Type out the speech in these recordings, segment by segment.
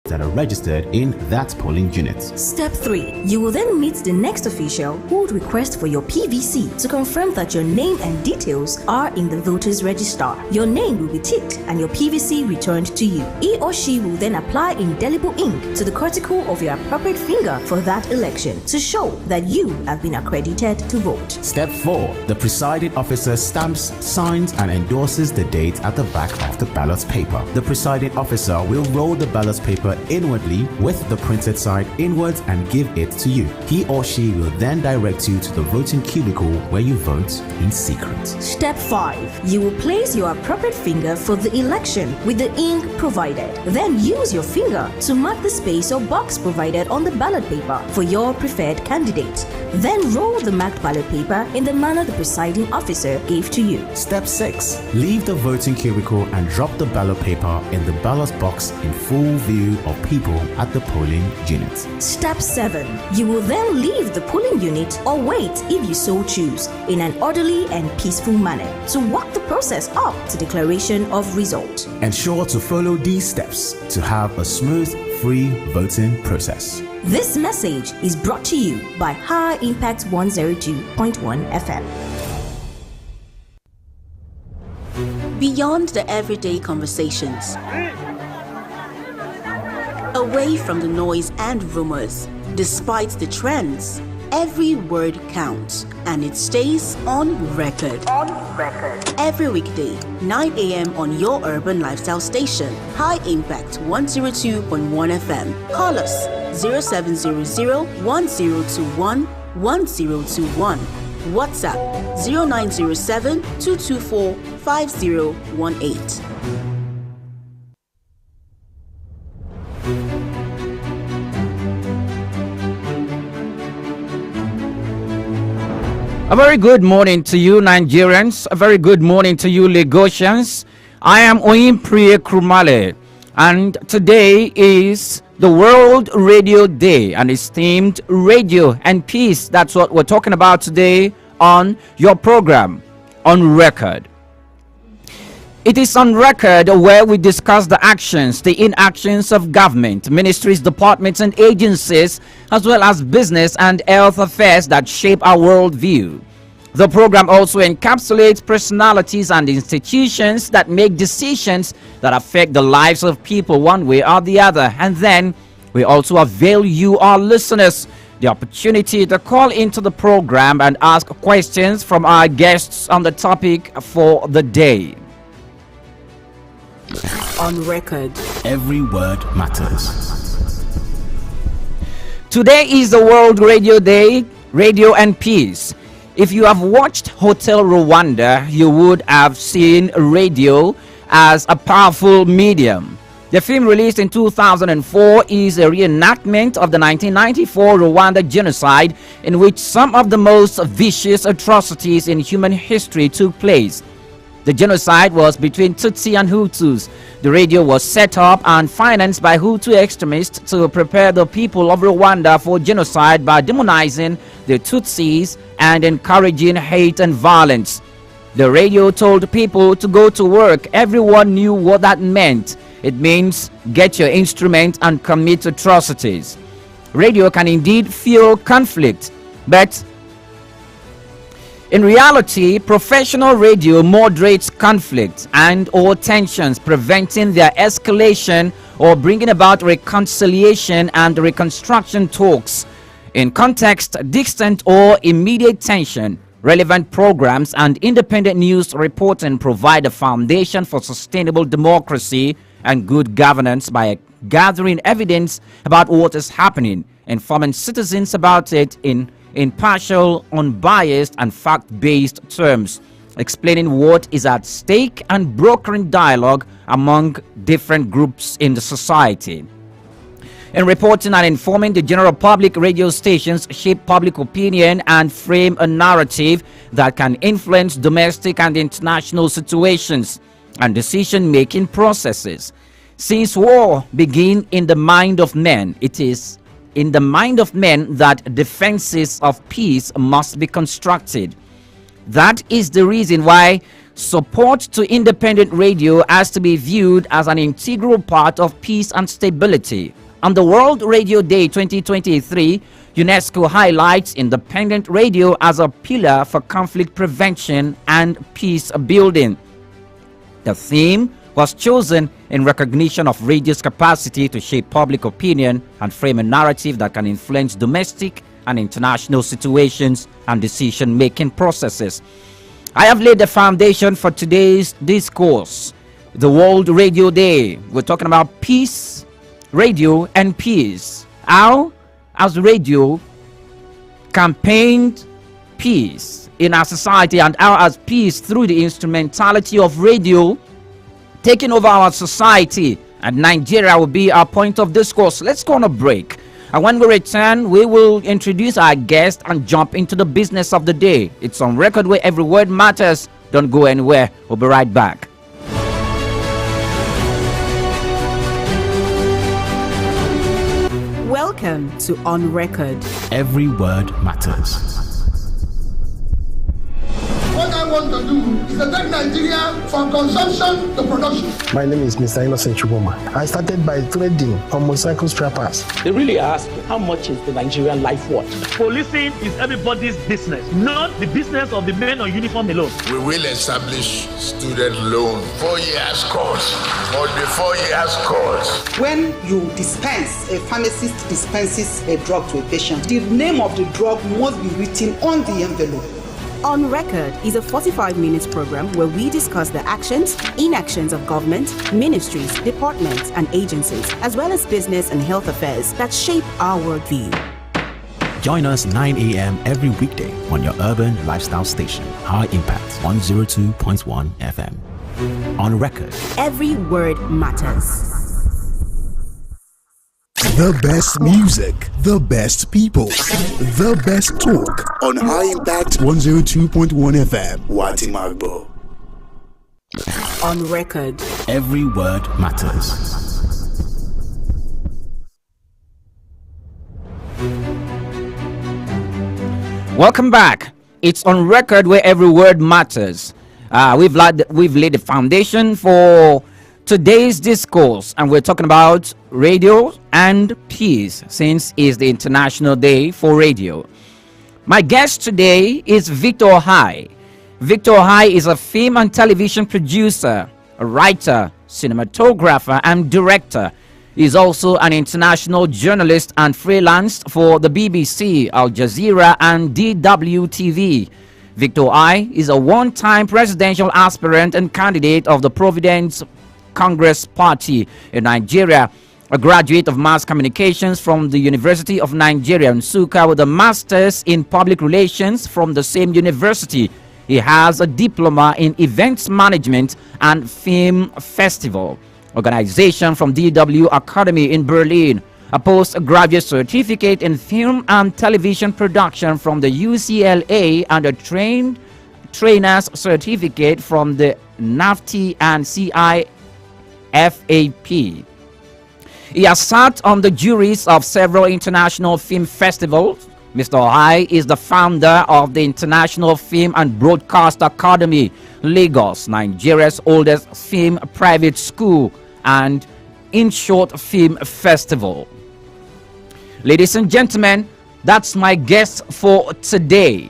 that are registered in that polling unit. Step 3. You will then meet the next official who would request for your PVC to confirm that your name and details are in the voters register. Your name will be ticked and your PVC returned to you. He or she will then apply indelible ink to the cortical of your appropriate finger for that election to show that you have been accredited to vote. Step 4. The presiding officer stamps, signs, and endorses the date at the back of the ballot paper. The presiding officer will roll the ballot paper inwardly with the printed side inwards and give it to you. He or she will then direct you to the voting cubicle where you vote in secret. Step 5. You will place your appropriate finger for the election with the ink provided. Then use your finger to mark the space or box provided on the ballot paper for your preferred candidate. Then roll the marked ballot paper in the manner the presiding officer gave to you. Step 6. Leave the voting cubicle and drop the ballot paper in the ballot box in full view of people at the polling unit. Step 7. You will then leave the polling unit or wait if you so choose in an orderly and peaceful manner to walk the process up to declaration of result. Ensure to follow these steps to have a smooth, free voting process. This message is brought to you by High Impact 102.1 FM. Beyond the everyday conversations, away from the noise and rumors, despite the trends, every word counts and it stays on record. Every weekday, 9 a.m. on your urban lifestyle station, High Impact 102.1 FM. Call us 0700-1021-1021. WhatsApp 0907-224-5018. A very good morning to you, Nigerians. A very good morning to you, Lagosians. I am Oimpriye Krumale, and today is the World Radio Day, and it's themed Radio and Peace. That's what we're talking about today on your program, On Record. It is on record where we discuss the actions, the inactions of government, ministries, departments, and agencies, as well as business and health affairs that shape our worldview. The program also encapsulates personalities and institutions that make decisions that affect the lives of people one way or the other. And then we also avail you, our listeners, the opportunity to call into the program and ask questions from our guests on the topic for the day. On record. Every word matters. Today is the World Radio Day, Radio and Peace. If you have watched Hotel Rwanda, you would have seen radio as a powerful medium. The film, released in 2004, is a reenactment of the 1994 Rwanda genocide, in which some of the most vicious atrocities in human history took place. The genocide was between Tutsi and Hutus. The radio was set up and financed by Hutu extremists to prepare the people of Rwanda for genocide by demonizing the Tutsis and encouraging hate and violence. The radio told people to go to work. Everyone knew what that meant. It means get your instrument and commit atrocities. Radio can indeed fuel conflict, but in reality, professional radio moderates conflict and or tensions, preventing their escalation or bringing about reconciliation and reconstruction talks. In context, distant or immediate tension, relevant programs and independent news reporting provide a foundation for sustainable democracy and good governance by gathering evidence about what is happening, informing citizens about it in impartial, unbiased, and fact-based terms, explaining what is at stake and brokering dialogue among different groups in the society. In reporting and informing the general public, radio stations shape public opinion and frame a narrative that can influence domestic and international situations and decision-making processes. Since war began in the mind of men, it is in the mind of men that defenses of peace must be constructed. That is the reason why Support to independent radio has to be viewed as an integral part of peace and stability. On the World Radio Day 2023, UNESCO highlights independent radio as a pillar for conflict prevention and peace building. The theme was chosen in recognition of radio's capacity to shape public opinion and frame a narrative that can influence domestic and international situations and decision-making processes. I have laid the foundation for today's discourse, the World Radio Day. We're talking about peace, radio, and peace. How has radio campaigned peace in our society, and how has peace through the instrumentality of radio taking over our society and Nigeria will be our point of discourse. Let's go on a break, and when we return we will introduce our guest and jump into the business of the day. It's on record where every word matters. Don't go anywhere. We'll be right back. Welcome to On Record. Every word matters. What I want to do is to take Nigeria from consumption to production. My name is Mr. Innocent Chuboma. I started by trading on motorcycle scrappers. They really ask, how much is the Nigerian life worth? Policing is everybody's business, not the business of the men on uniform alone. We will establish student loan 4 years course, or before years course. When you dispense, a pharmacist dispenses a drug to a patient, the name of the drug must be written on the envelope. On Record is a 45-minute program where we discuss the actions, inactions of government, ministries, departments, and agencies, as well as business and health affairs that shape our worldview. Join us 9 a.m. every weekday on your urban lifestyle station, High Impact 102.1 FM. On Record. Every word matters. The best music, the best people, the best talk on High Impact 102.1 FM. Watimagbo. On Record. Every word matters. Welcome back. It's On Record where every word matters. We've laid the foundation for today's discourse, and we're talking about radio and peace, since it's the International Day for Radio. My guest today is Victor High. Victor High is a film and television producer, a writer, cinematographer, and director. He's also an international journalist and freelanced for the BBC, Al Jazeera, and DWTV. Victor High is a one-time presidential aspirant and candidate of the Providence Congress Party in Nigeria, a graduate of mass communications from the University of Nigeria, Nsukka, with a master's in public relations from the same university. He has a diploma in events management and film festival organization from DW Academy in Berlin, a postgraduate certificate in film and television production from the UCLA, and a trainer's certificate from the NAFTI and CIFAP. He has sat on the juries of several international film festivals. Mr. High is the founder of the International Film and Broadcast Academy, Lagos, Nigeria's oldest film private school, and In Short Film Festival. Ladies and gentlemen, that's my guest for today.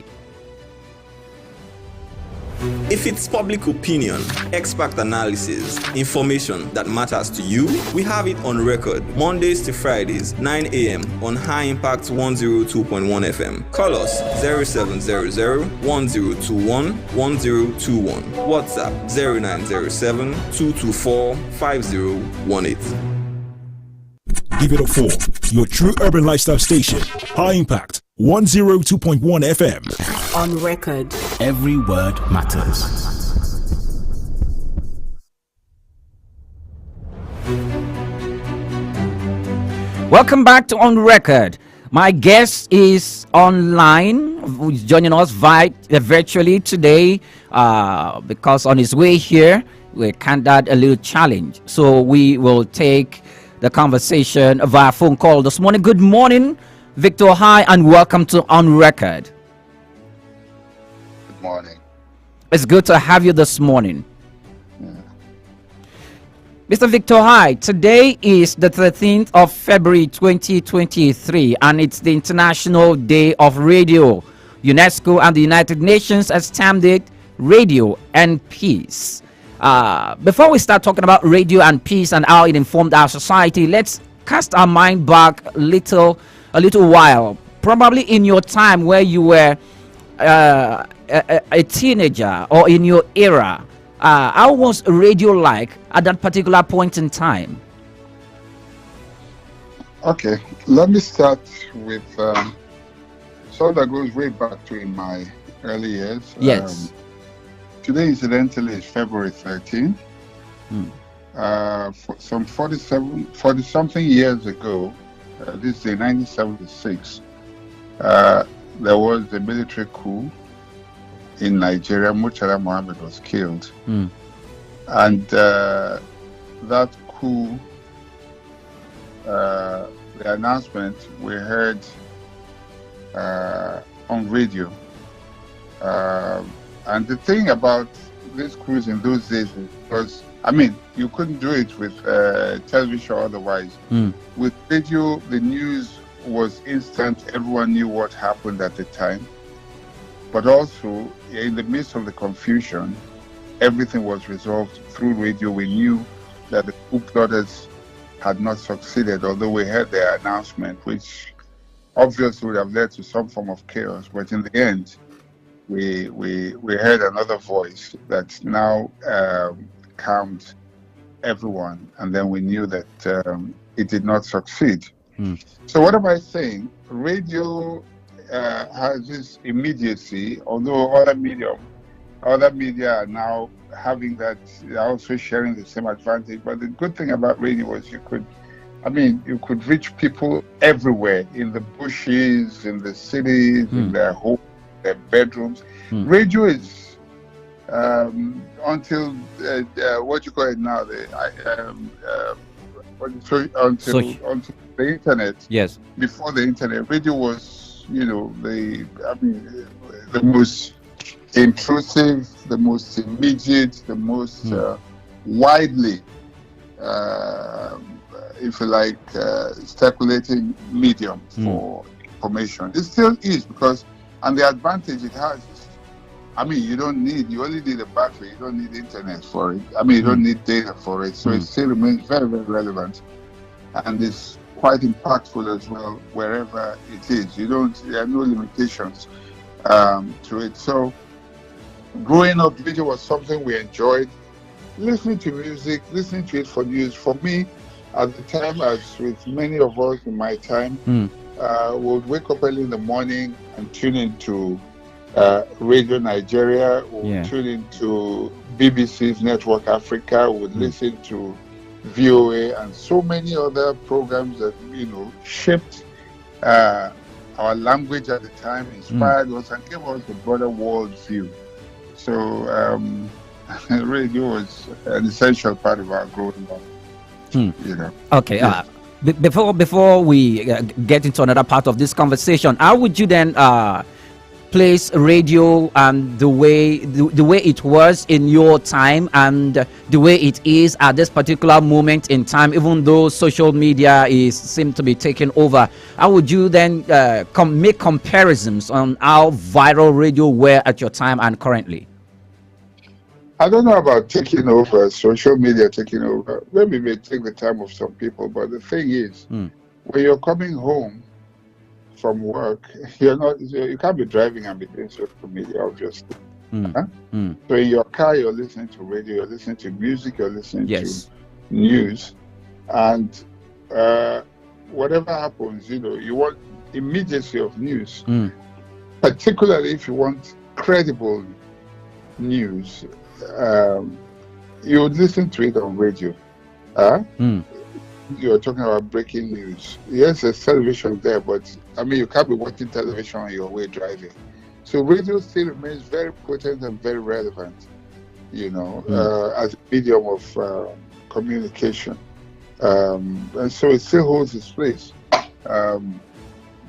If it's public opinion, expert analysis, information that matters to you, we have it on record Mondays to Fridays, 9 a.m. on High Impact 102.1 FM. Call us 0700-1021-1021. WhatsApp 0907-224-5018. Give it a 4. Your true urban lifestyle station. High Impact 102.1 FM. On Record. Every word matters. Welcome back to On Record. My guest is online, who's joining us virtually today, because on his way here, we can't add a little challenge. So we will take the conversation via phone call this morning. Good morning, Victor High, and welcome to On Record. Good morning. It's good to have you this morning. Mr. Victor Hyde, today is the 13th of February 2023, and it's the International Day of Radio. UNESCO and the United Nations has termed it Radio and Peace. Before we start talking about radio and peace and how it informed our society, let's cast our mind back a little while. Probably in your time where you were a teenager or in your era. How was radio like at that particular point in time? Okay, let me start with something that goes way back to in my early years. Yes. Today, incidentally, is February 13th. For some 40-something years ago, this is in 1976, there was a military coup in Nigeria. Murtala Muhammad was killed. And that coup, the announcement we heard on radio. And the thing about this cruise in those days was, you couldn't do it with television or otherwise. With radio, the news was instant. Everyone knew what happened at the time. But also, in the midst of the confusion, everything was resolved through radio. We knew that the coup plotters had not succeeded, although we heard their announcement, which obviously would have led to some form of chaos. But in the end, we heard another voice that now calmed everyone, and then we knew that it did not succeed. So what am I saying? Radio has this immediacy, although other media are now having that, also sharing the same advantage. But the good thing about radio was you could reach people everywhere, in the bushes, in the cities, in their homes, their bedrooms. Radio is until what you call it now, until the internet. Yes. Before the internet, radio was, the most intrusive, the most immediate, the most widely, if you like, circulating medium for information. It still is, because, and the advantage it has is, you only need a battery, you don't need internet for it. You don't need data for it. So it still remains very, very relevant. And it's quite impactful as well, wherever it is. There are no limitations to it. So growing up, radio was something we enjoyed. Listening to music, listening to it for news. For me, at the time, as with many of us in my time, we'd wake up early in the morning and tune into Radio Nigeria, we'd tune into BBC's Network Africa, we'd listen to VOA and so many other programs that, shaped our language at the time, inspired us and gave us a broader world view. So radio was an essential part of our growing up. Okay. Before we get into another part of this conversation, how would you then place radio and the way it was in your time and the way it is at this particular moment in time, even though social media seem to be taking over? How would you then make comparisons on how viral radio were at your time and currently? I don't know about taking over, social media taking over. Maybe it may take the time of some people, but the thing is, when you're coming home from work, you can't be driving and be doing social media, obviously. So in your car, you're listening to radio, you're listening to music, you're listening to news, and whatever happens, you want immediacy of news, particularly if you want credible news. You would listen to it on radio. You're talking about breaking news. Yes, there's television there, but you can't be watching television on your way driving. So radio still remains very potent and very relevant, as a medium of communication. And so it still holds its place.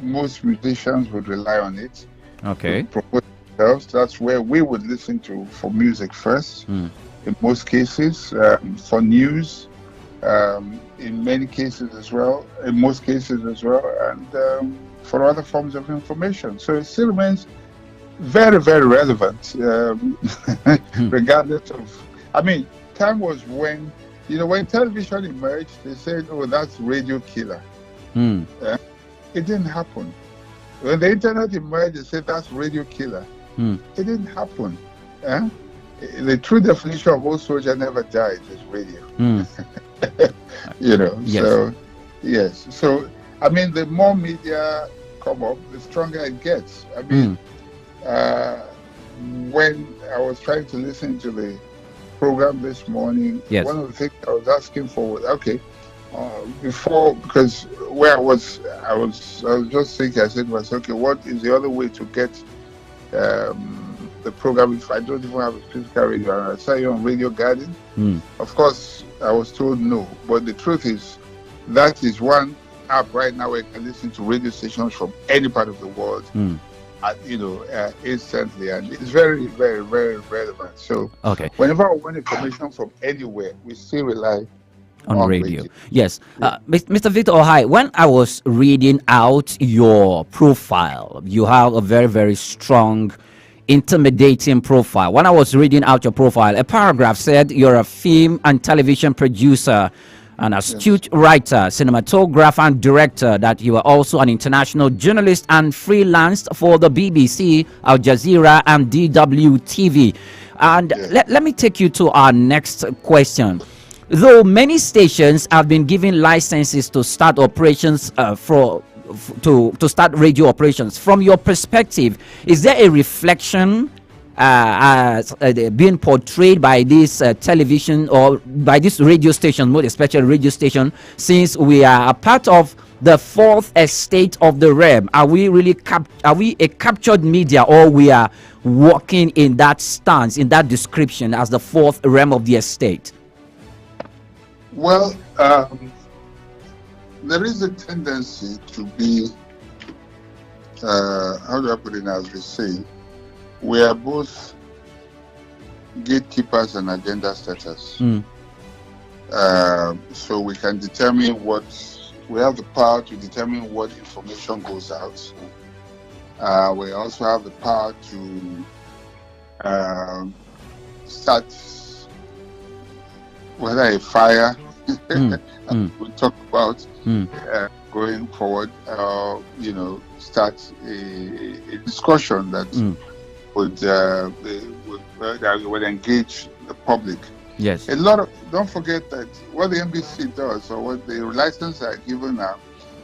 Most musicians would rely on it. Okay. To promote ourselves. That's where we would listen to for music first. In most cases, for news, in many cases as well, in most cases as well, and for other forms of information. So it still remains very, very relevant, regardless of, I mean, time was when, when television emerged, they said, oh, that's radio killer. It didn't happen. When the internet emerged, they said that's radio killer. It didn't happen. The true definition of old soldier never died is radio. Yes. So yes. So I mean, the more media come up, the stronger it gets. I mean, when I was trying to listen to the program this morning, one of the things I was asking for was, before, because where I was just thinking, I said to myself, okay, what is the other way to get the program if I don't even have a physical radio? And I saw you on Radio Garden. Of course, I was told no, but the truth is that is one app right now where you can listen to radio stations from any part of the world, instantly, and it's very, very, very relevant. So, whenever I want information from anywhere, we still rely on radio. Yes. Mr. Victor Ohai, when I was reading out your profile, you have a very, very strong, intimidating profile. When I was reading out your profile, a paragraph said you're a film and television producer, an astute writer, cinematographer, and director, that you are also an international journalist and freelanced for the BBC, Al Jazeera, and DW TV. And let me take you to our next question. Though many stations have been given licenses to start operations to start radio operations, from your perspective, is there a reflection being portrayed by this television or by this radio station, more especially radio station, since we are a part of the fourth estate of the realm? Are we really are we a captured media, or we are walking in that stance, in that description as the fourth realm of the estate? Well, there is a tendency to be, how do I put it as we say, we are both gatekeepers and agenda setters. So we can determine we have the power to determine what information goes out. We also have the power to start whether a fire we talk about going forward, start a discussion that would engage the public. Yes. Don't forget that what the NBC does, or what the licenses are given now,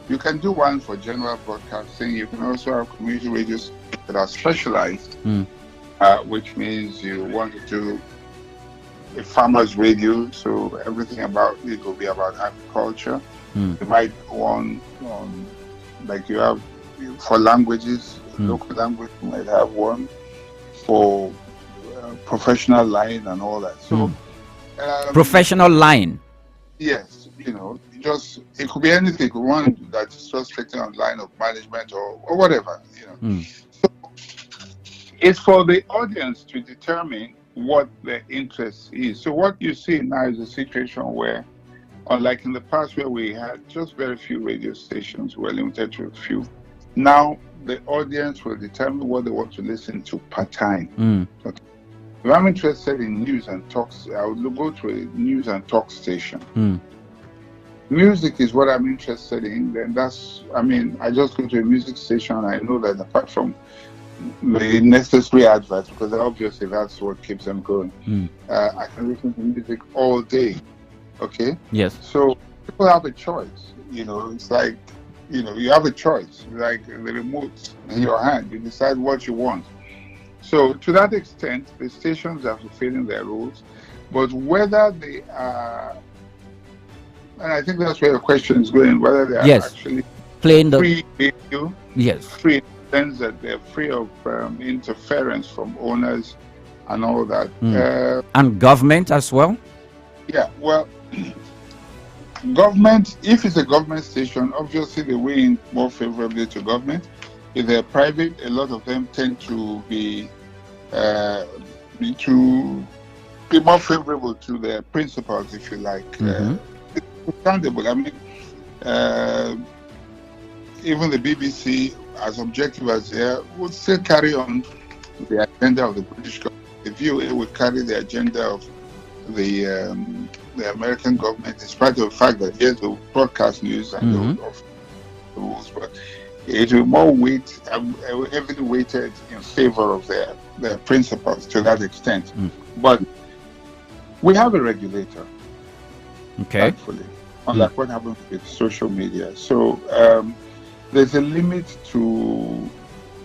you can do one for general broadcasting. You can also have community radios that are specialized, which means you want to do a farmer's radio, so everything about it will be about agriculture. You might want, like you have for languages, local language, you might have one for professional line and all that. So professional line. Yes, it could be anything. One that's just strictly on line of management or whatever. So it's for the audience to determine what their interest is. So what you see now is a situation where, unlike in the past where we had just very few radio stations, we're limited to a few. Now the audience will determine what they want to listen to per time. If I'm interested in news and talks, I would go to a news and talk station. Music is what I'm interested in, then I just go to a music station. I know that apart from the necessary adverts, because obviously that's what keeps them going, I can listen to music all day. Okay? Yes. So people have a choice. It's like, you have a choice, like the remote in your hand. You decide what you want. So to that extent, the stations are fulfilling their roles, but whether they are, and I think that's where the question is going, whether they are actually playing the free radio, free in the sense that they're free of interference from owners and all that. And government as well? Yeah, well, government, if it's a government station, obviously they weigh in more favorably to government. If they're private, a lot of them tend to be to be more favorable to their principles, if you like. It's understandable. I mean, even the BBC, as objective as they are, would still carry on the agenda of the British government. The VOA would carry the agenda of the American government, despite the fact that yes, they will broadcast news and of the rules, but it will more weight, heavily weighted in favor of their principles to that extent. But we have a regulator, thankfully, unlike what happens with social media. So there's a limit to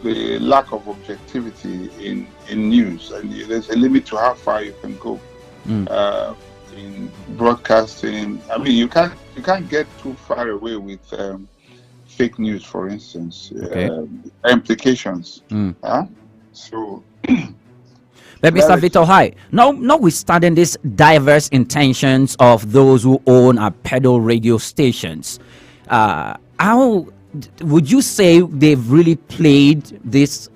the lack of objectivity in news, and there's a limit to how far you can go in broadcasting. I mean, you can't get too far away with fake news, for instance. Implications. So. But Mr. Victor Ohai, notwithstanding these diverse intentions of those who own our pedal radio stations, how would you say they've really played this,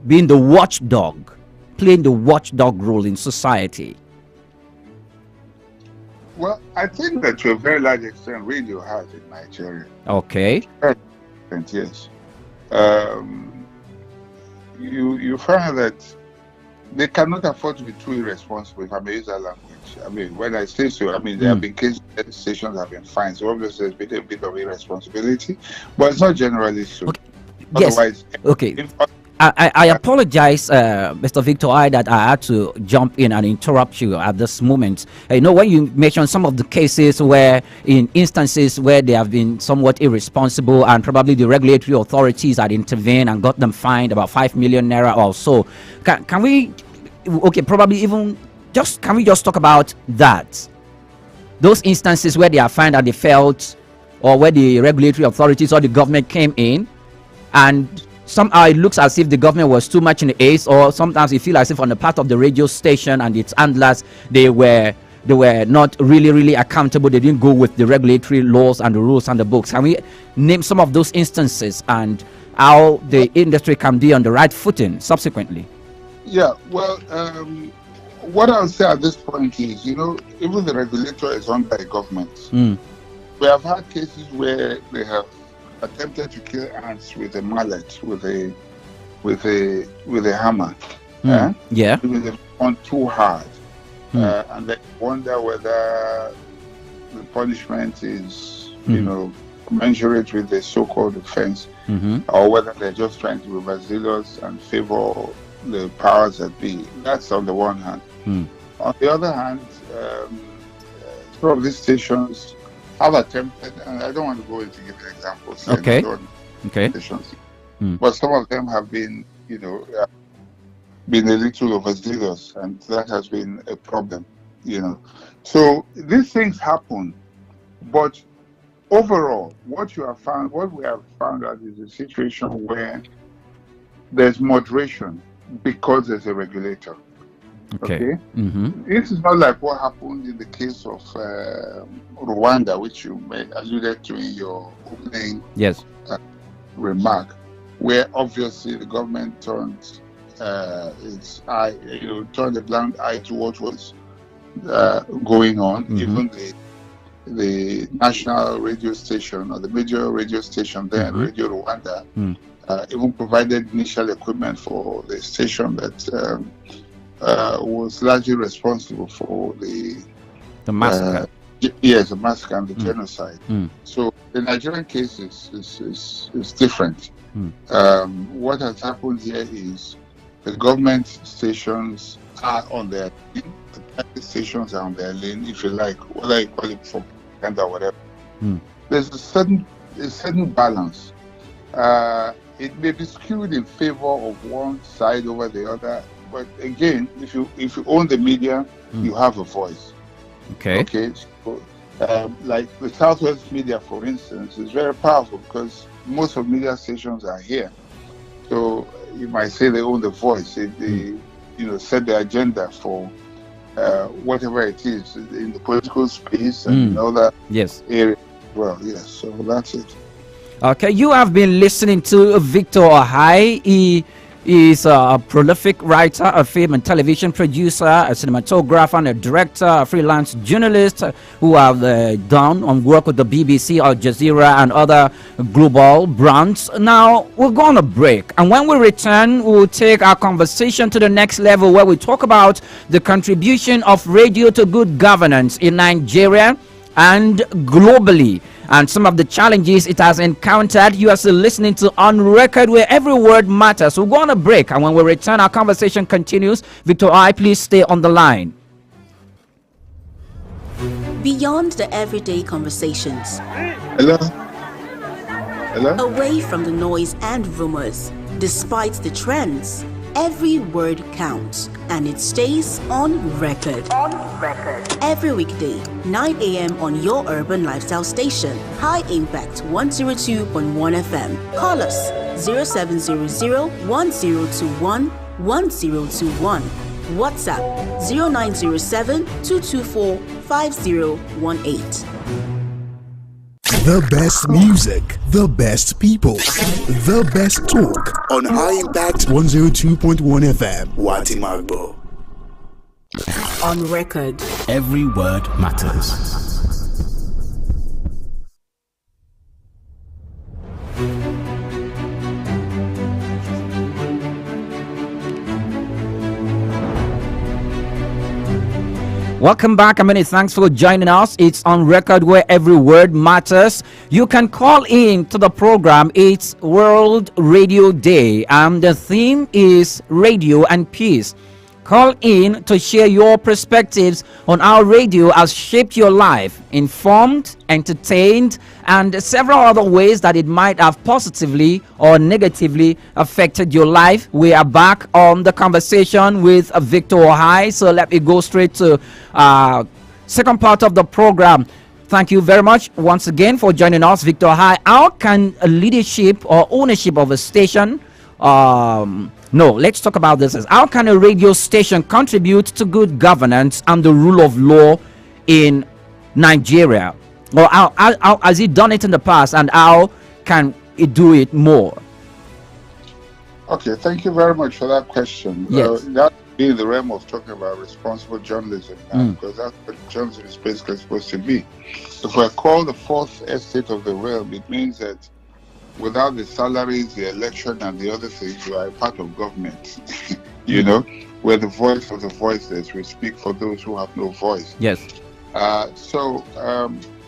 being the watchdog, playing the watchdog role in society? Well, I think that to a very large extent, radio has in Nigeria. Okay. Yes. You find that they cannot afford to be too irresponsible, if I may use that language. I mean, when I say so, I mean, there have been cases that stations have been fined, so obviously there's been a bit of irresponsibility, but it's not generally so. Okay. Otherwise, yes. Okay. I apologize, Mr. Victor Ohai, that I had to jump in and interrupt you at this moment. You know, when you mentioned some of the cases where, in instances where they have been somewhat irresponsible and probably the regulatory authorities had intervened and got them fined about 5 million naira or so, can we, probably even just, can we just talk about that? Those instances where they are fined and they felt, or where the regulatory authorities or the government came in and somehow it looks as if the government was too much in the ace, or sometimes you feel as if on the part of the radio station and its handlers, they were not really accountable. They didn't go with the regulatory laws and the rules and the books. Can we name some of those instances and how the industry can be on the right footing subsequently? Yeah, well, what I'll say at this point is, even the regulator is owned by government. We have had cases where they have attempted to kill ants with a mallet, with a hammer. Yeah. They've gone too hard, and they wonder whether the punishment is, commensurate with the so-called offense, or whether they're just trying to be overzealous and favor the powers that be. That's on the one hand. On the other hand, some of these stations have attempted, and I don't want to go into giving examples. Okay. But some of them have been, been a little overzealous, and that has been a problem, So these things happen, but overall, what we have found out is a situation where there's moderation because there's a regulator. Okay. This is not like what happened in the case of Rwanda, which you alluded to in your opening remark, where obviously the government turned its eye, turned a blind eye to what was going on. Even the national radio station, or the major radio station there, Radio Rwanda, even provided initial equipment for the station that was largely responsible for the massacre. The massacre and the genocide. So the Nigerian case is different. What has happened here is the government stations are on their lane, the private stations are on their lane, if you like, whether you call it for propaganda or whatever. There's a certain balance. It may be skewed in favor of one side over the other. But again, if you own the media, you have a voice. Okay. So, like the Southwest Media, for instance, is very powerful because most of media stations are here. So you might say they own the voice. They set the agenda for whatever it is in the political space and all that area. Well, yes. So that's it. Okay, you have been listening to Victor Ohai. He He is a prolific writer, a film and television producer, a cinematographer, and a director, a freelance journalist who have done on work with the BBC, Al Jazeera, and other global brands. Now, we're going to break. And when we return, we'll take our conversation to the next level where we talk about the contribution of radio to good governance in Nigeria and globally, and some of the challenges it has encountered. You are still listening to On Record, where every word matters. We'll go on a break, and when we return, our conversation continues. Victor I, please stay on the line. Beyond the everyday conversations. Hello? Hello? Away from the noise and rumors. Despite the trends, every word counts, and it stays on record. On record. Every weekday, 9 a.m. on your urban lifestyle station, High Impact 102.1 FM. Call us 0700-1021-1021. WhatsApp 0907-224-5018. The best music, the best people, the best talk on High Impact 102.1 FM. Watimagbo. On Record. Every word matters. Welcome back, and many thanks for joining us. It's On Record, where every word matters. You can call in to the program. It's World Radio Day, and the theme is Radio and Peace. Call in to share your perspectives on how radio has shaped your life, informed, entertained, and several other ways that it might have positively or negatively affected your life. We are back on the conversation with Victor Ohai. So let me go straight to second part of the program. Thank you very much once again for joining us, Victor Ohai. How can a leadership or ownership of a station let's talk about this. How can a radio station contribute to good governance and the rule of law in Nigeria? Or how has it done it in the past, and how can it do it more? Okay, thank you very much for that question. Yes. That being the realm of talking about responsible journalism, because that's what journalism is basically supposed to be. If we're called the fourth estate of the realm, it means that without the salaries, the election, and the other things, you are a part of government. You know, we're the voice of the voiceless. We speak for those who have no voice. Yes.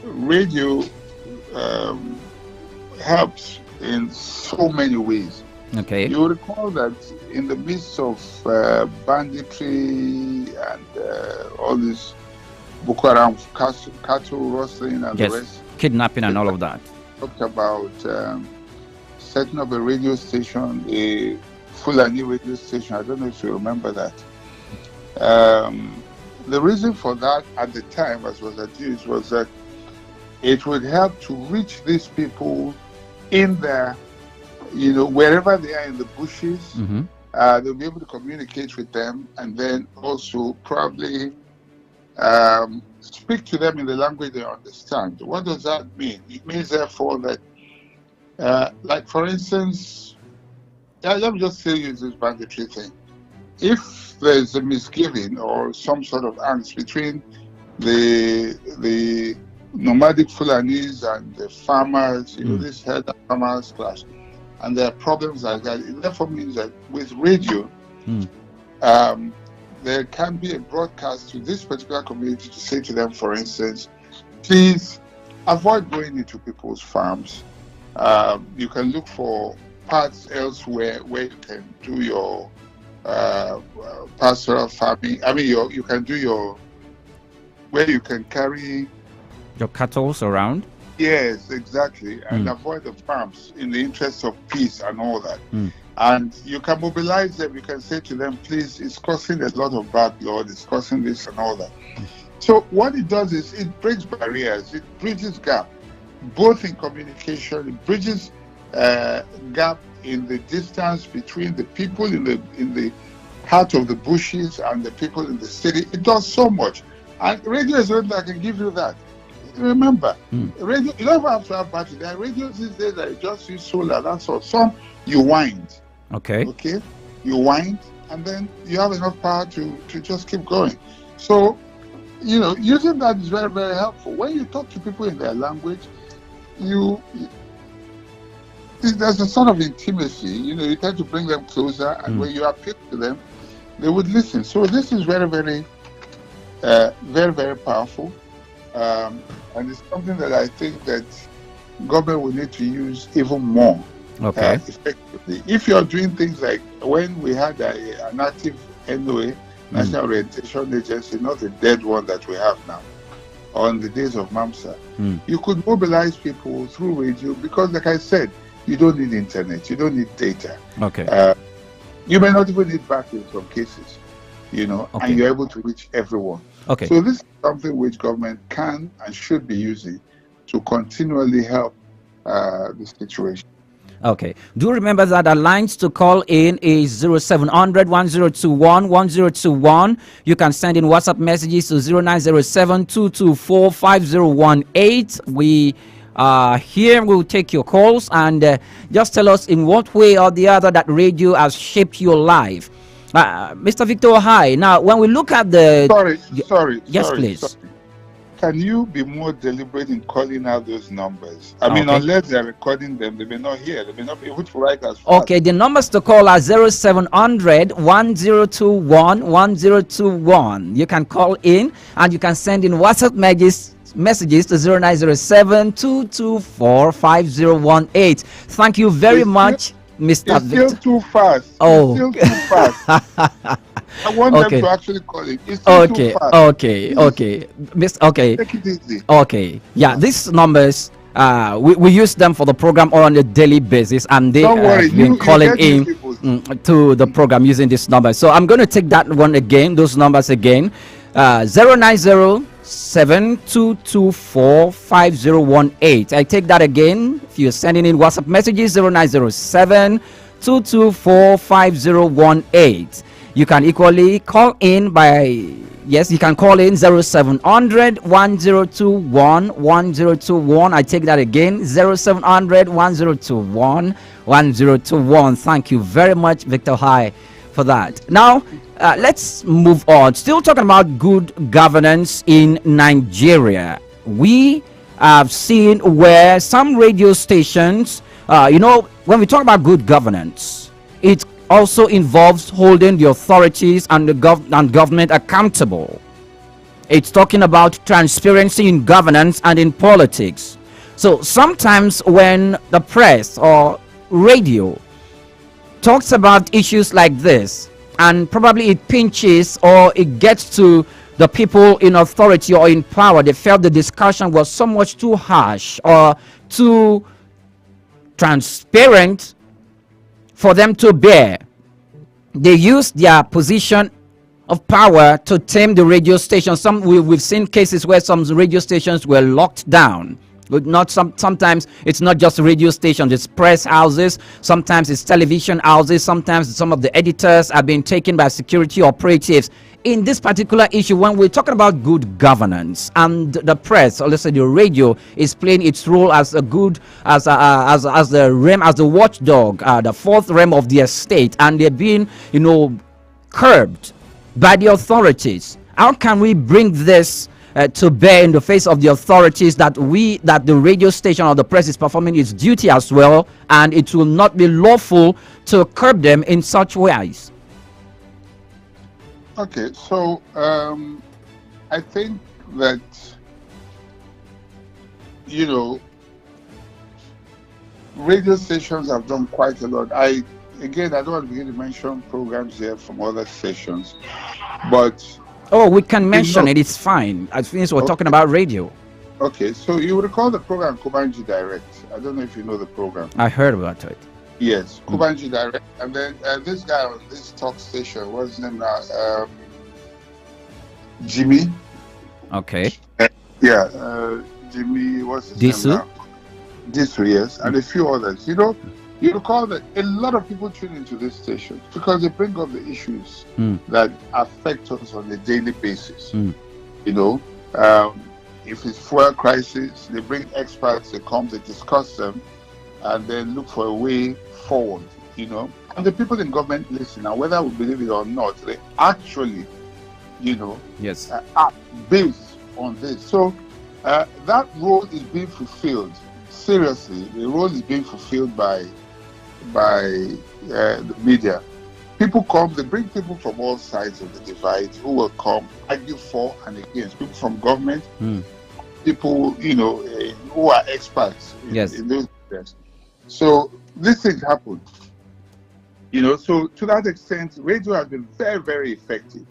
Radio helps in so many ways. Okay. You recall that in the midst of banditry and all this Boko Haram cattle rustling and the rest, kidnapping and all of that, talked about setting up a radio station, a Fulani radio station. I don't know if you remember that. The reason for that at the time, as was adduced, was that it would help to reach these people in their, wherever they are in the bushes. They'll be able to communicate with them, and then also probably speak to them in the language they understand. What does that mean? It means, therefore, that like, for instance, let me just say use this banditry thing. If there's a misgiving or some sort of angst between the nomadic Fulanis and the farmers, this herder farmers clash, and there are problems like that, it therefore means that with radio, there can be a broadcast to this particular community to say to them, for instance, please avoid going into people's farms. You can look for parts elsewhere where you can do your pastoral farming. I mean, you can do where you can carry your cattle around. Yes, exactly, and avoid the farms in the interest of peace and all that. And you can mobilize them. You can say to them, please, it's causing a lot of bad blood, it's causing this and all that. So what it does is it breaks barriers, it bridges gap, both in communication, it bridges gap in the distance between the people in the heart of the bushes and the people in the city. It does so much. And radio is something that can give you that. Remember, radio, you don't have to have battery. There are radios these days that just use solar, that's all. Some you wind. Okay. you wind, and then you have enough power to just keep going. So, using that is very, very helpful. When you talk to people in their language, there's a sort of intimacy. You tend to bring them closer, and when you appeal to them, they would listen. So this is very, very, very, very powerful, and it's something that I think that government will need to use even more effectively. If you're doing things like when we had an active NOA, National Orientation Agency, not the dead one that we have now, on the days of MAMSA, you could mobilize people through radio because, like I said, you don't need internet, you don't need data. You may not even need battery in some cases, and you're able to reach everyone. So this is something which government can and should be using to continually help the situation. Do remember that the lines to call in is 0700 1021 1021. You can send in WhatsApp messages to 0907 224 5018. We here we'll take your calls and just tell us in what way or the other that radio has shaped your life. Mr. Victor Ohai, now when we look at the... Yes, please. Sorry. Can you be more deliberate in calling out those numbers? I mean, unless they're recording them, they may not hear. They may not be able to write as fast. The numbers to call are 0700 1021 1021. You can call in and you can send in WhatsApp messages to 0907 224 5018. Thank you very much, Mr. Victor. It's still too fast. It's still too fast. I want them to actually call it. It's still too fast. Take it easy. Yeah, these numbers, we use them for the program on a daily basis, and they have been calling in to the program using this number. So I'm going to take that one again, those numbers again. 090 7224 5018. I take that again. If you're sending in WhatsApp messages, 0907 224 5018. You can equally call in you can call in 0700 1021 1021. I take that again, 0700 1021 1021. Thank you very much, Victor Ohai, for that. Now, let's move on. Still talking about good governance in Nigeria. We have seen where some radio stations, when we talk about good governance, it also involves holding the authorities and the government accountable. It's talking about transparency in governance and in politics. So sometimes when the press or radio talks about issues like this, and probably it pinches or it gets to the people in authority or in power, they felt the discussion was so much too harsh or too transparent for them to bear. They used their position of power to tame the radio station. We've seen cases where some radio stations were locked down. Sometimes it's not just radio stations, it's press houses, sometimes it's television houses, sometimes some of the editors are being taken by security operatives. In this particular issue, when we're talking about good governance and the press, or let's say the radio, is playing its role as the watchdog, the fourth realm of the estate, and they're being, curbed by the authorities. How can we bring this to bear in the face of the authorities that the radio station or the press is performing its duty as well, and it will not be lawful to curb them in such ways? Okay, so I think that, radio stations have done quite a lot. I don't want to begin to mention programs here from other stations, but... we can mention it, it's fine. I think we're talking about radio. Okay, so you recall the program Kubanji Direct. I don't know if you know the program. I heard about it. Yes, Kubanji Direct. And then this guy on this talk station, what's his name now? Jimmy. Okay. Jimmy, what's his name now? Disu, yes. And a few others. You recall that a lot of people tune into this station because they bring up the issues that affect us on a daily basis. If it's fuel crisis, they bring experts, they come, they discuss them, and then look for a way forward, And the people in government listen, and whether we believe it or not, they actually, yes, are based on this. So that role is being fulfilled. Seriously, the role is being fulfilled by the media. People come, they bring people from all sides of the divide who will come, argue for and against. People from government, people, who are experts in those areas. So these things happen. So to that extent, radio has been very, very effective.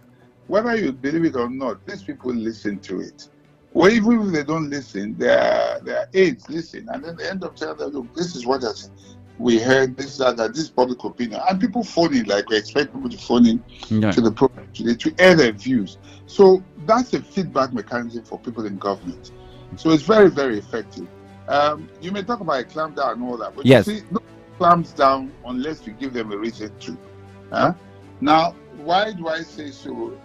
Whether you believe it or not, these people listen to it. Well, even if they don't listen, their aides listen. And then they end up telling them, look, this is what we heard, this is public opinion. And people phone in, like we expect people to phone in to the program today to air their views. So that's a feedback mechanism for people in government. So it's very, very effective. You may talk about a clamp down and all that, but you see, no clamps down unless you give them a reason to. Now, why do I say so?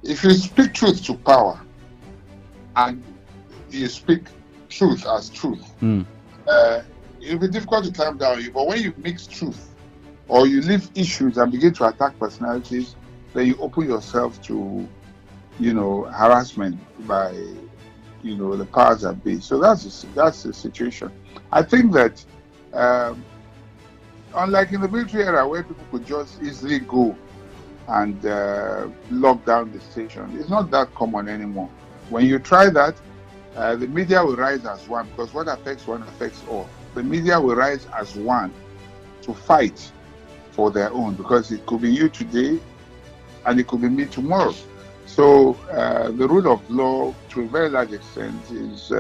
If you speak truth to power and you speak truth as truth, it'll be difficult to clamp down on you. But when you mix truth or you leave issues and begin to attack personalities, then you open yourself to, harassment by, the powers that be. So that's the situation. I think that unlike in the military era where people could just easily go and lock down the station, it's not that common anymore. When you try that, the media will rise as one, because what affects one affects all. The media will rise as one to fight for their own, because it could be you today and it could be me tomorrow. So the rule of law, to a very large extent, is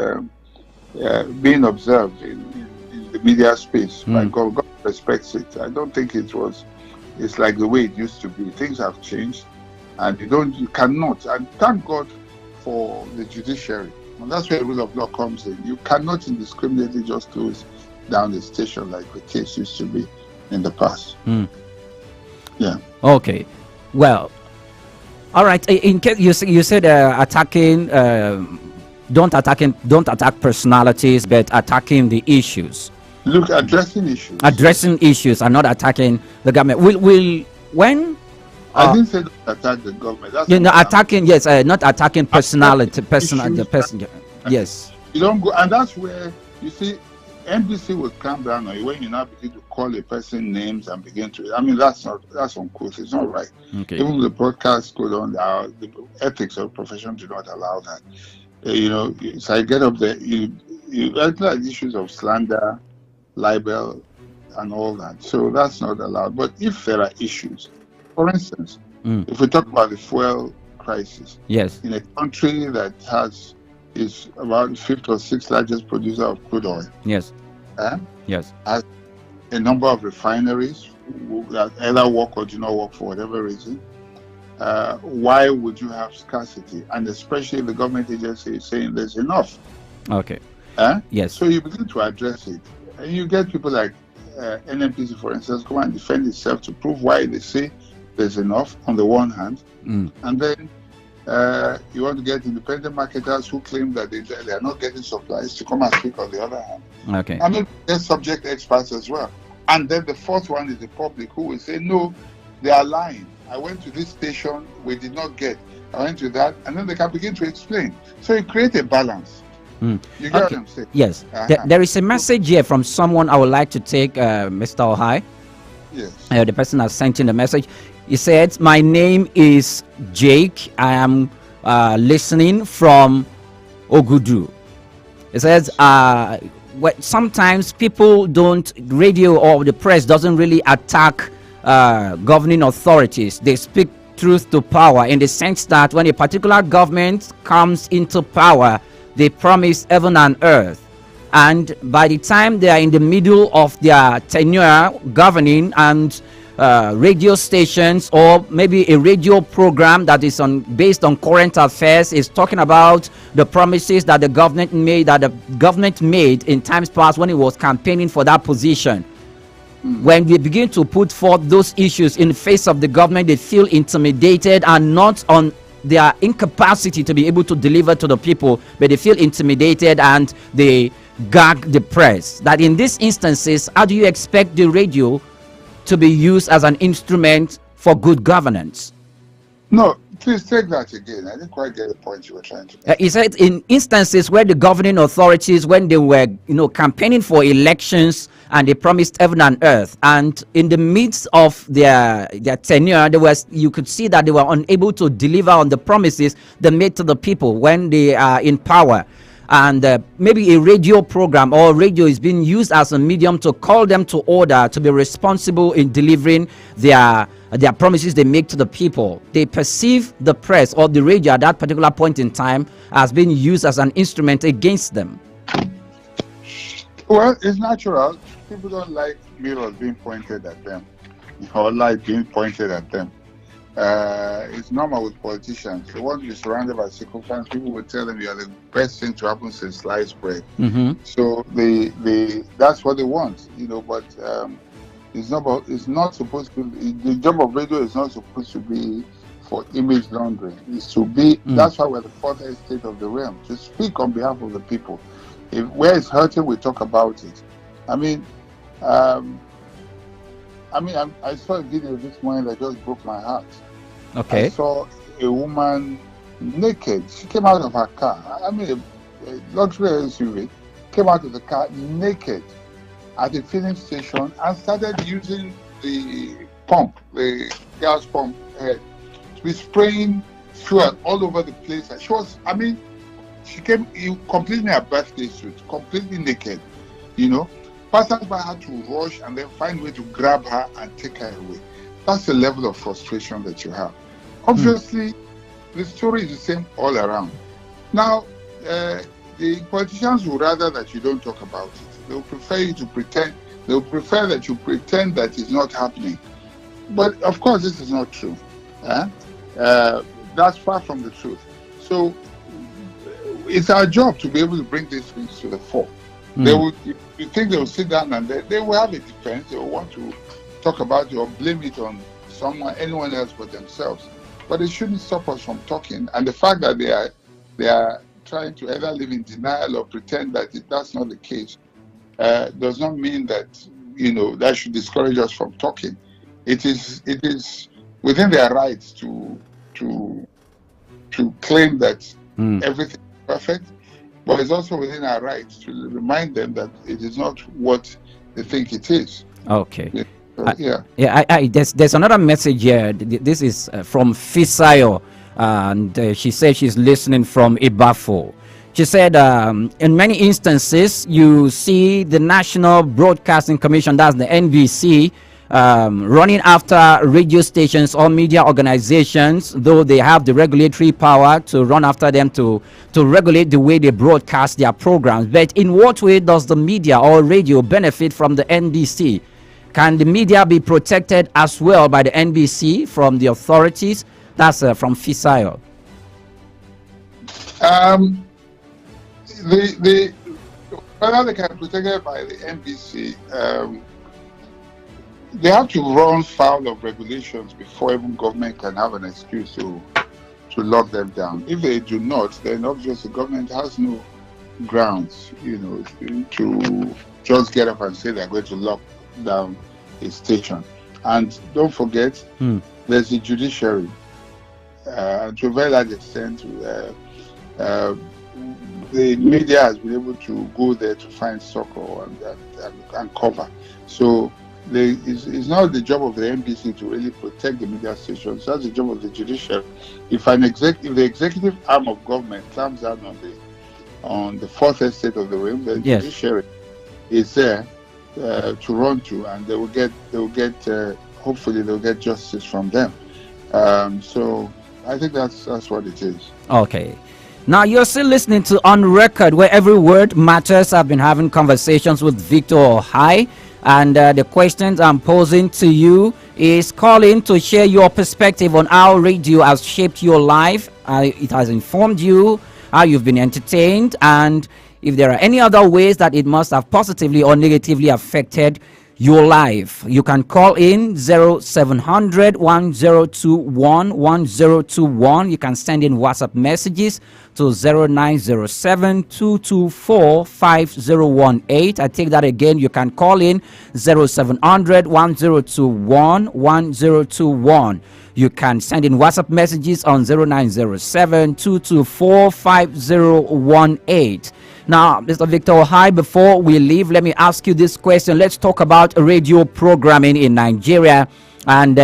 being observed in the media space. Like God respects it. I don't think it's like the way it used to be. Things have changed, and you cannot, and thank God for the judiciary. And that's where the rule of law comes in. You cannot indiscriminately just close down the station like the case used to be in the past. Yeah. Okay. Well, all right. In case you said attacking, don't attack personalities, but attacking the issues. Look, addressing issues. Addressing issues and not attacking the government. When I didn't say don't attack the government. That's attacking. Yes, not attacking personality. The person. Yes. You don't go, and that's where you see NBC will clamp down on you when you now begin to call a person names and begin to. I mean, that's uncouth. It's not right. Okay. Even the broadcast code on the ethics of profession do not allow that. So I get up there. You like issues of slander, libel, and all that. So that's not allowed. But if there are issues, for instance, if we talk about the fuel crisis, yes, in a country that is about the 5th or 6th largest producer of crude oil, yes, yes, has a number of refineries that either work or do not work for whatever reason. Why would you have scarcity? And especially the government agency is saying there's enough. Okay. Yes. So you begin to address it, and you get people like NNPC, for instance, come and defend itself to prove why they say there's enough on the one hand, and then you want to get independent marketers who claim that they are not getting supplies to come and speak on the other hand. Okay. I mean, there's subject experts as well. And then the fourth one is the public, who will say, no, they are lying. I went to this station, we did not get. I went to that, and then they can begin to explain. So you create a balance. You get what I'm saying? Yes. There is a message here from someone I would like to take, Mr. Ohai. Yes. The person has sent in the message. He said, my name is Jake. I am listening from Ogudu. He says, sometimes people radio or the press doesn't really attack governing authorities. They speak truth to power, in the sense that when a particular government comes into power, they promise heaven and earth, and by the time they are in the middle of their tenure governing, and radio stations or maybe a radio program that is based on current affairs is talking about the promises that the government made in times past when it was campaigning for that position. When they begin to put forth those issues in the face of the government, they feel intimidated, and not on their incapacity to be able to deliver to the people, but they feel intimidated and they gag the press. That in these instances, how do you expect the radio to be used as an instrument for good governance? No, please take that again. I didn't quite get the point you were trying to make. He said in instances where the governing authorities, when they were, campaigning for elections and they promised heaven and earth, and in the midst of their tenure, you could see that they were unable to deliver on the promises they made to the people when they are in power. And maybe a radio program or radio is being used as a medium to call them to order, to be responsible in delivering their promises they make to the people. They perceive the press or the radio at that particular point in time as being used as an instrument against them. Well, it's natural. People don't like mirrors being pointed at them or light being pointed at them. It's normal with politicians. They want to be surrounded by sycophants. People will tell them you are the best thing to happen since sliced bread. Mm-hmm. So that's what they want, But it's not supposed to. The job of radio is not supposed to be for image laundering. It's to be. That's why we're the fourth estate of the realm, to speak on behalf of the people. Where it's hurting, we talk about it. I saw a video this morning that just broke my heart. Okay. I saw a woman naked. She came out of her car. A luxury SUV, came out of the car naked at the filling station and started using the gas pump head to be spraying fuel all over the place. She came completely in her birthday suit, completely naked, Passers-by had to rush and then find a way to grab her and take her away. That's the level of frustration that you have. Obviously, the story is the same all around. Now, the politicians would rather that you don't talk about it. They will prefer you to pretend. They will prefer that you pretend that it's not happening. But, of course, this is not true. That's far from the truth. So, it's our job to be able to bring these things to the fore. You think they will sit down and they will have a defense. They will want to talk about it or blame it on anyone else but themselves. But it shouldn't stop us from talking. And the fact that they are trying to either live in denial or pretend that that's not the case does not mean that that should discourage us from talking. It is within their rights to claim that everything is perfect. But it's also within our rights to remind them that it is not what they think it is. Okay. So, there's another message here. This is from Fisayo, and she said she's listening from Ibafo. She said, in many instances, you see the National Broadcasting Commission, that's the NBC, running after radio stations or media organizations, though they have the regulatory power to run after them to regulate the way they broadcast their programs. But in what way does the media or radio benefit from the NBC? Can the media be protected as well by the NBC from the authorities? That's from Fisayo. Whether they can be protected by the NBC, they have to run foul of regulations before even government can have an excuse to lock them down. If they do not, then obviously the government has no grounds, to just get up and say they're going to lock down a station. And don't forget, there's a judiciary. To a very large extent, the media has been able to go there to find succor and cover. So it's not the job of the NBC to really protect the media stations. That's the job of the judiciary. If the executive arm of government clamps down on the fourth estate of the realm, the judiciary is there to run to, and they will get hopefully they'll get justice from them. So I think that's what it is. Okay. Now you're still listening to On Record, where every word matters. I've been having conversations with Victor Ohai, and the questions I'm posing to you is calling to share your perspective on how radio has shaped your life. It has informed you, how you've been entertained, and if there are any other ways that it must have positively or negatively affected your life. You can call in 0700 1021 1021. You can send in WhatsApp messages to 0907 224 5018. I take that again. You can call in 0700 1021 1021. You can send in WhatsApp messages on 0907 224 5018. Now, Mr. Victor Ohai, before we leave, let me ask you this question. Let's talk about radio programming in Nigeria and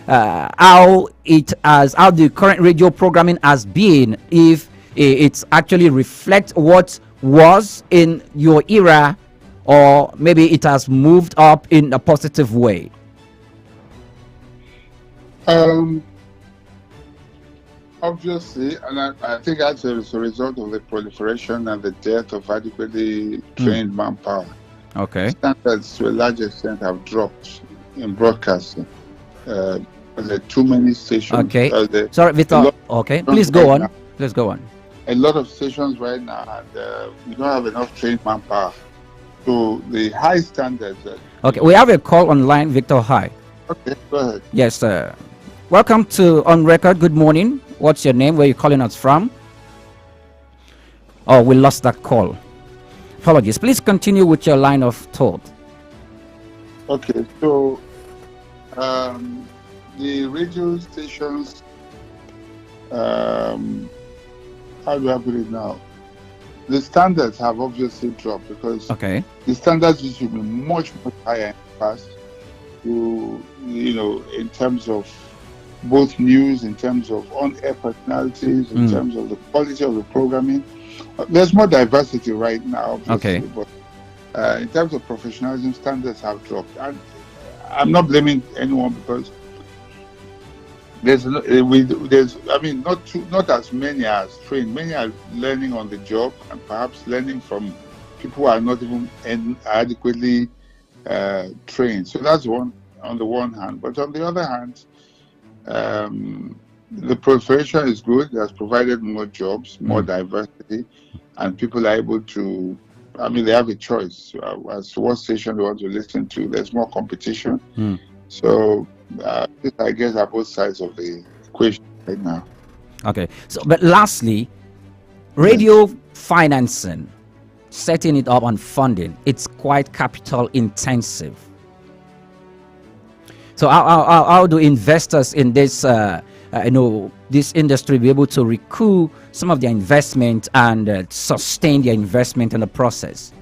how the current radio programming has been, if it actually reflects what was in your era, or maybe it has moved up in a positive way. Obviously, and I think that's a result of the proliferation and the dearth of adequately trained manpower. Okay. Standards to a large extent have dropped in broadcasting. There are too many stations. Okay. Sorry, Victor. Okay, please go on. Please go on. A lot of stations right now, and we don't have enough trained manpower. So the high standards. Okay, we have a call online, Victor Ohai. Okay, go ahead. Yes, sir. Welcome to On Record. Good morning. What's your name? Where are you calling us from? Oh, we lost that call. Apologies. Please continue with your line of thought. Okay, so the radio stations, how do I put it now? The standards have obviously dropped because the standards used to be much higher in the past. You know, in terms of both news, in terms of on-air personalities, in terms of the quality of the programming. There's more diversity right now, obviously, but in terms of professionalism, standards have dropped. And I'm not blaming anyone because not as many as trained. Many are learning on the job and perhaps learning from people who are not even adequately trained. So that's one on the one hand. But on the other hand, the proliferation is good. It has provided more jobs, more diversity, and people are able to, they have a choice as to what station they want to listen to. There's more competition. So this, I guess, are both sides of the equation right now. Okay. So, but lastly, radio financing, setting it up and funding, it's quite capital intensive. So how do investors in this, this industry be able to recoup some of their investment and sustain their investment in the process?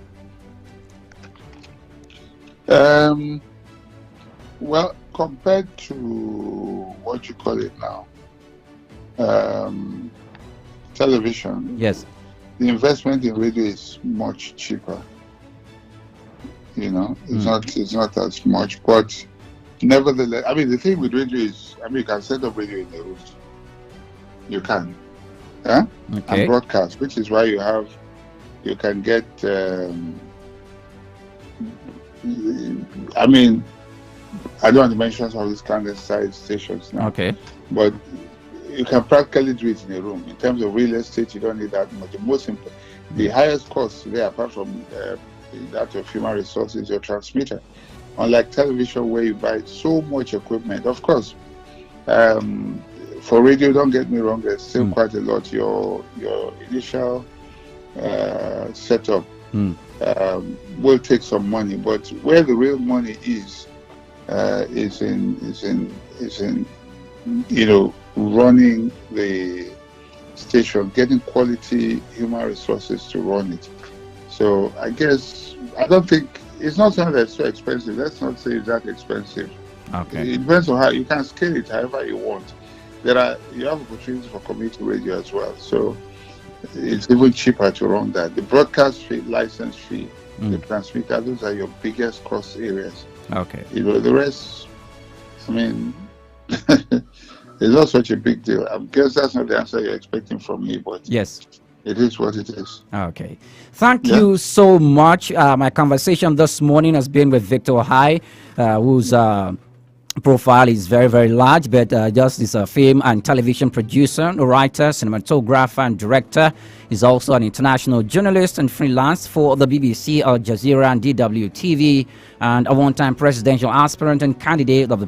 Well, compared to what you call it now, television. Yes. The investment in radio is much cheaper. It's not as much, but nevertheless, the thing with radio is, you can set up radio in the room. You can, and broadcast, which is why you can get. I don't want to mention some of these clandestine stations now. Okay. But you can practically do it in a room. In terms of real estate, you don't need that much. The highest cost today, apart from that of human resources, your transmitter. Unlike television, where you buy so much equipment. Of course, for radio, don't get me wrong, there's still quite a lot. Your initial setup will take some money, but where the real money is in running the station, getting quality human resources to run it. So I don't think it's not something that's so expensive. Let's not say it's that expensive. Okay. It depends on how you can scale it however you want. You have opportunities for community radio as well. So it's even cheaper to run that. The broadcast fee, license fee, the transmitter, those are your biggest cost areas. Okay. The rest, it's not such a big deal. I guess that's not the answer you're expecting from me, but yes, it is what it is. Okay. Thank you so much. My conversation this morning has been with Victor Ohai, who's profile is very, very large, but just is a film and television producer, writer, cinematographer, and director. He's also an international journalist and freelance for the BBC, Al Jazeera, and DWTV, and a one-time presidential aspirant and candidate of the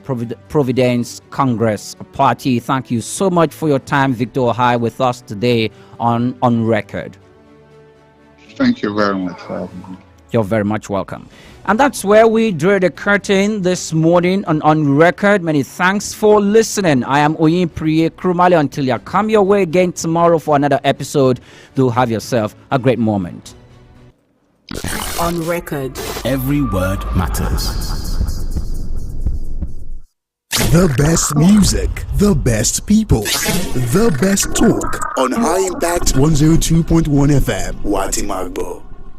Providence Congress Party. Thank you so much for your time, Victor Ohai, with us today on Record. Thank you very much for having me. You're very much welcome. And that's where we draw the curtain this morning on Record. Many thanks for listening. I am Oyin Priye Krumale. Until you come your way again tomorrow for another episode, do have yourself a great moment. On Record. Every word matters. The best music, the best people, the best talk on High Impact 102.1 FM. Wati Magbo.